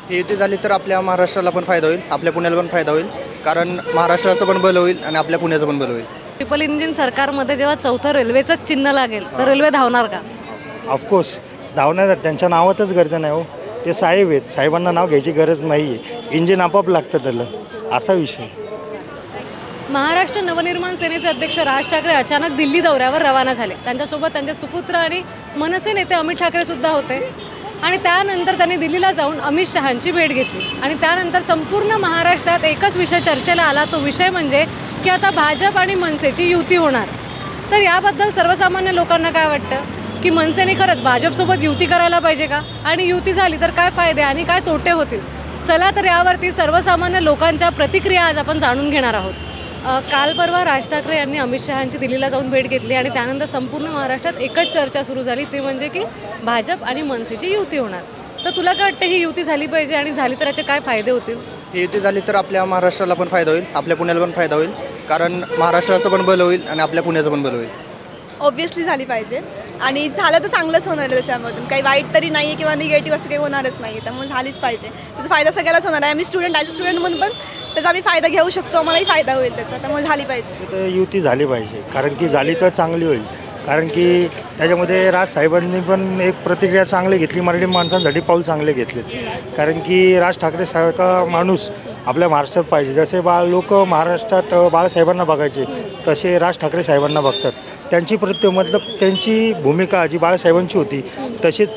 ही युती झाली तर आपल्या महाराष्ट्राला पण फायदा होईल, आपल्या पुण्याला पण फायदा होईल, कारण महाराष्ट्राचं पण बल होईल आणि आपल्या पुण्याचं पण बल होईल. ट्रिपल इंजिन सरकारमध्ये जेव्हा चौथं रेल्वेचंच चिन्ह लागेल तर रेल्वे धावणार का? ऑफकोर्स धावणार, त्यांच्या नावातच गरज नाही हो. ते साहेब आहेत, साहेबांना नाव घ्यायची गरज नाही आहे. इंजिन आपोआप लागतं त्याला, असा विषय. महाराष्ट्र नवनिर्माण सेनेचे अध्यक्ष राज ठाकरे अचानक दिल्ली दौऱ्यावर रवाना झाले. त्यांच्यासोबत त्यांचे सुपुत्र आणि मनसे नेते अमित ठाकरे सुद्धा होते आणि त्यानंतर त्यांनी दिल्लीला जाऊन अमित शहांची भेट घेतली आणि त्यानंतर संपूर्ण महाराष्ट्रात एकच विषय चर्चेला आला. तो विषय म्हणजे की आता भाजप आणि मनसेची युती होणार. तर याबद्दल सर्वसामान्य लोकांना काय वाटतं की मनसेने खरंच भाजपसोबत युती करायला पाहिजे का, आणि युती झाली तर काय फायदे आणि काय तोटे होतील? चला तर यावरती सर्वसामान्य लोकांच्या प्रतिक्रिया आज आपण जाणून घेणार आहोत. काल परवा राज ठाकरे यांनी अमित शहांची दिल्लीला जाऊन भेट घेतली आणि त्यानंतर संपूर्ण महाराष्ट्रात एकच चर्चा सुरू झाली, ती म्हणजे की भाजप आणि मनसेची युती होणार. तर तुला काय वाटतं, ही युती झाली पाहिजे आणि झाली तर याचे काय फायदे होतील? ही युती झाली तर आपल्या महाराष्ट्राला पण फायदा होईल, आपल्या पुण्याला पण फायदा होईल, कारण महाराष्ट्राचं पण बल होईल आणि आपल्या पुण्याचं पण बल होईल. ऑब्व्हियसली झाली पाहिजे आणि झालं तर चांगलंच होणार आहे. त्याच्यामधून काही वाईट तरी नाही आहे किंवा निगेटिव्ह असं काही होणारच नाही आहे. त्यामुळे झालीच पाहिजे. त्याचा फायदा सगळ्यालाच होणार आहे. आम्ही स्टुडंट ॲज अ स्टुडंट म्हणून पण त्याचा आम्ही फायदा घेऊ शकतो, मलाही फायदा होईल त्याचा. त्यामुळे झाली पाहिजे. तर युती झाली पाहिजे, कारण की झाली तर चांगली होईल. कारण की त्याच्यामध्ये राज साहेबांनी पण एक प्रतिक्रिया चांगली घेतली, मराठी माणसांसाठी पाऊल चांगले घेतलेत. कारण की राज ठाकरे सारखा माणूस आपल्या महाराष्ट्रात पाहिजे. जसे लोक महाराष्ट्रात बाळासाहेबांना बघायचे, तसे राज ठाकरे साहेबांना बघतात. त्यांची त्यांची भूमिका जी बाळासाहेबांची होती तशीच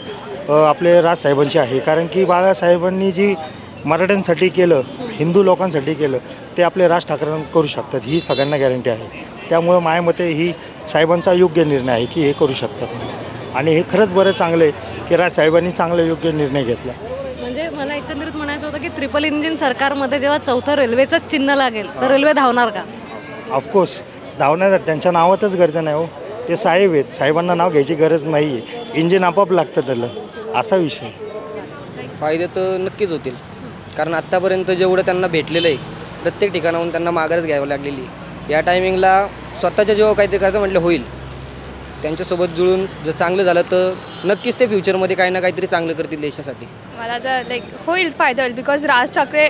आपले राजसाहेबांची आहे. कारण की बाळासाहेबांनी जी मराठ्यांसाठी केलं, हिंदू लोकांसाठी केलं, ते आपले राज ठाकरे करू शकतात, ही सगळ्यांना गॅरंटी आहे. त्यामुळं माझ्या मते ही साहेबांचा योग्य निर्णय आहे की हे करू शकतात आणि हे खरंच बरं चांगलं आहे की राजसाहेबांनी चांगला योग्य निर्णय घेतला. म्हणजे मला एकंदरीत म्हणायचं होतं की ट्रिपल इंजिन सरकारमध्ये जेव्हा चौथं रेल्वेचंच चिन्ह लागेल तर रेल्वे धावणार का? ऑफकोर्स धावणार, त्यांच्या नावातच गरज नाही हो. ते साहेब आहेत, साहेबांना नाव घ्यायची गरज नाही आहे. इंजिन आपोआप लागतं त्याला, असा विषय. फायदे तर नक्कीच होतील, कारण आत्तापर्यंत जेवढं त्यांना भेटलेलं आहे प्रत्येक ठिकाणाहून त्यांना माघारच घ्यावं लागलेली. या टायमिंगला स्वतःच्या जेव्हा काहीतरी करायचं म्हटलं होईल, त्यांच्यासोबत जुळून जर चांगलं झालं तर नक्कीच ते फ्युचरमध्ये काही ना काहीतरी चांगलं करतील देशासाठी. मला तर होईल, फायदा होईल. बिकॉज राज ठाकरे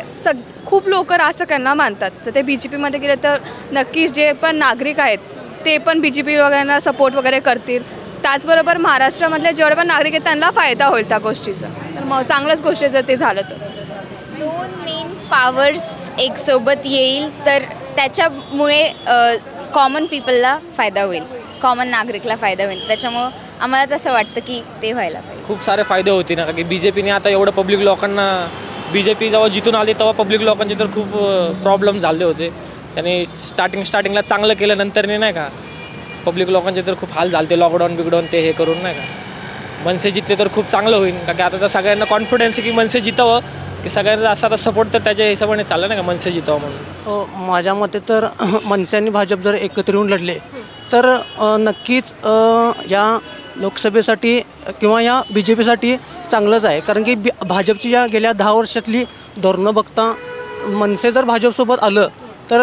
खूप लोक राज ठाकरेंना मानतात. जर ते BJPमध्ये गेले तर नक्कीच जे पण नागरिक आहेत ते पण BJP वगैरेंना सपोर्ट वगैरे करतील. त्याचबरोबर महाराष्ट्रामधले जेवढे पण नागरिक आहेत त्यांना फायदा होईल त्या गोष्टीचा. तर मग चांगल्याच गोष्टी जर ते झालं तर. दोन मेन पॉवर्स एक सोबत येईल तर त्याच्यामुळे कॉमन पीपलला फायदा होईल, कॉमन नागरिकला फायदा होईल. त्याच्यामुळं आम्हाला तसं वाटतं की ते व्हायला पाहिजे. खूप सारे फायदे होते ना, की BJPने आता एवढं पब्लिक लोकांना, BJP जेव्हा जिथून आले तेव्हा पब्लिक लोकांचे तर खूप प्रॉब्लेम झाले होते. त्याने स्टार्टिंगला चांगलं केलं, नंतरने नाही का पब्लिक लोकांचे तर खूप हाल झाले. लॉकडाऊन बिकडाऊन ते हे करून नाही का मनसे जितले तर खूप चांगलं होईल. कारण की आता तर सगळ्यांना कॉन्फिडन्स आहे की मनसे जितावं, की सगळ्यांना असा सपोर्ट तर त्याच्या हिशोबाने चाललं नाही का मनसे जितावं म्हणून. माझ्या मते तर मनसे आणि भाजप जर एकत्र येऊन लढले तर नक्कीच या लोकसभेसाठी किंवा या BJPसाठी चांगलंच आहे. कारण की भाजपची या गेल्या 10 वर्षातली धोरणं बघता मनसे जर भाजपसोबत आलं तर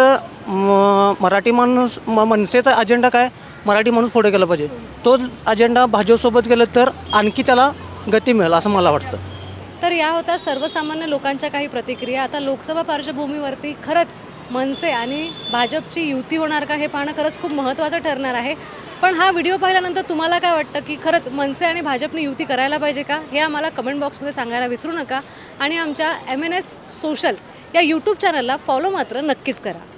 मराठी माणूस, मनसेचा अजेंडा काय, मराठी माणूस पुढे गेला पाहिजे. तोच अजेंडा भाजपसोबत गेलं तर आणखी त्याला गती मिळेल असं मला वाटतं. तर या होत्या सर्वसामान्य लोकांच्या काही प्रतिक्रिया. आता लोकसभा पार्श्वभूमीवरती खरंच मनसे आणि भाजपची युती होणार का हे पाहणं खरंच खूप महत्त्वाचं ठरणार आहे. पण हा व्हिडिओ पाहिल्यानंतर तुम्हाला काय वाटतं की खरंच मनसे आणि भाजपने युती करायला पाहिजे का, हे आम्हाला कमेंट बॉक्समध्ये सांगायला विसरू नका. आणि आमच्या MNS सोशल या यूट्यूब चॅनलला फॉलो मात्र नक्कीच करा.